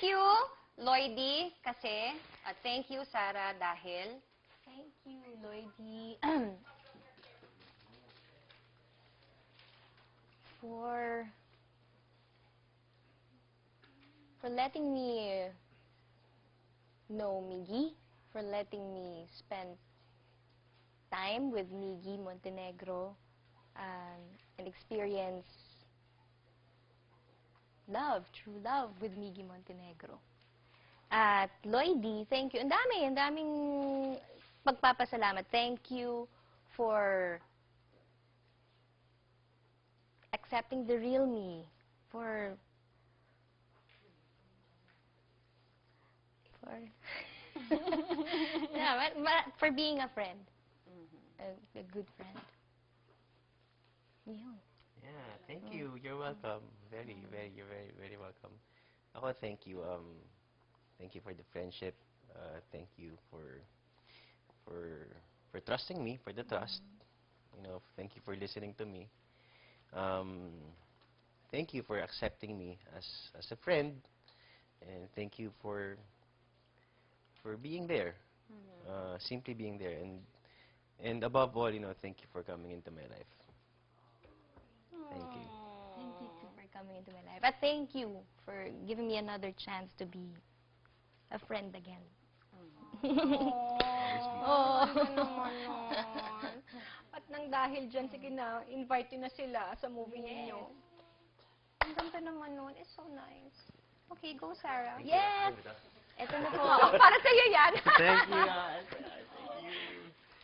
you, Lloydie, kasi. At thank you, Sarah, dahil. Thank you, Lloydie, for letting me know Miggy, for letting me spend time with Miggy Montenegro, and experience love, true love with Miggy Montenegro. At Lloydie, thank you. Ang daming pagpapasalamat. Thank you for accepting the real me, for yeah, for being a friend, a good friend. Yun. Yeah, thank you. You're welcome. You're very welcome. Ako, thank you. Thank you for the friendship. Thank you for trusting me, for the trust. You know, thank you for listening to me. Thank you for accepting me as a friend, and thank you for being there, simply being there, and above all, you know, thank you for coming into my life. Thank you. Thank you too for coming into my life. But thank you for giving me another chance to be a friend again. Oh, ano naman nun. At nang dahil dyan, sige na, invite nyo na sila sa movie ninyo. Ang ganda naman nun. It's so nice. Okay, go, Sarah. Yes! Ito na po. Para sa'yo yan. Thank you, guys.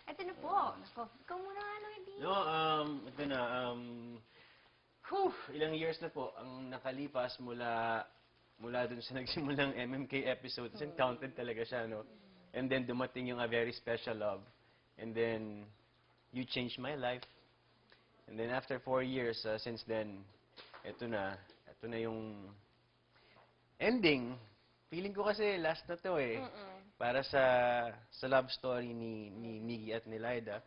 Ito na po. Nako, ikaw muna, Lloydie. No, ito na, ilang years na po ang nakalipas mula dun sa nagsimulang MMK episode. Kasi counted talaga siya, no? And then dumating yung A Very Special Love. And then, you changed my life. And then after 4 years, since then, ito na yung ending. Feeling ko kasi last na to eh. Para sa love story ni Miggy at ni Lyda.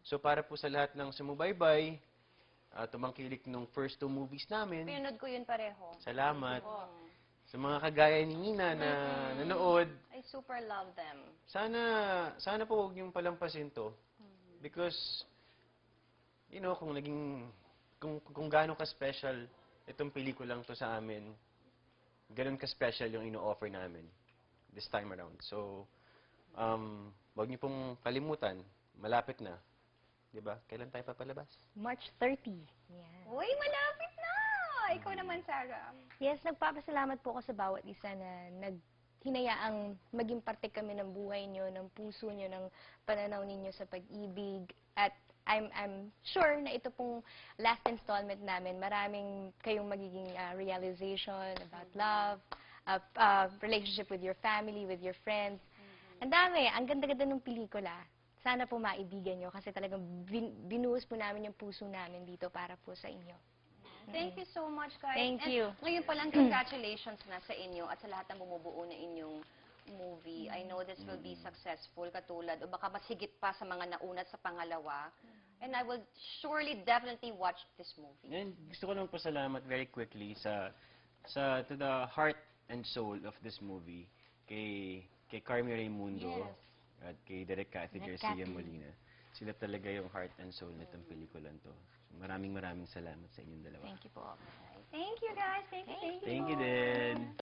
So para po sa lahat ng sumubaybay, tumangkilik nung first 2 movies namin. Pinanood ko yun pareho. Salamat. Sa mga kagaya ni Nina na nanood, I super love them. sana po huwag niyong palampasin to. Because, you know, kung gaano ka-special itong pelikulang to sa amin, ganun ka-special yung ino-offer namin this time around. So, huwag niyo pong kalimutan, malapit na. Diba? Kailan tayo papalabas? March 30. Yeah. Uy, malapit na! Ikaw naman, Sarah. Yes, nagpapasalamat po ako sa bawat isa na hinayaang maging parte kami ng buhay nyo, ng puso nyo, ng pananaw ninyo sa pag-ibig. At I'm sure na ito pong last installment namin. Maraming kayong magiging realization about love, relationship with your family, with your friends. Ang dami, ang ganda-ganda ng pelikula. Sana po maibigan nyo kasi talagang binuhos po namin yung puso namin dito para po sa inyo. Thank you so much, guys. Thank And you. Ngayon pa lang, congratulations na sa inyo at sa lahat ng bumubuo na inyong movie. I know this will be successful, katulad, o baka masigit pa sa mga nauna sa pangalawa. And I will surely, definitely watch this movie. And gusto ko lang pasalamat very quickly to the heart and soul of this movie, kay Carmi Raimundo at kay Direk Cathy Garcia Molina. Sila talaga yung heart and soul nitong pelikulan to. So, maraming salamat sa inyong dalawa. Thank you po. Thank you, guys. Thank you. Thank you din.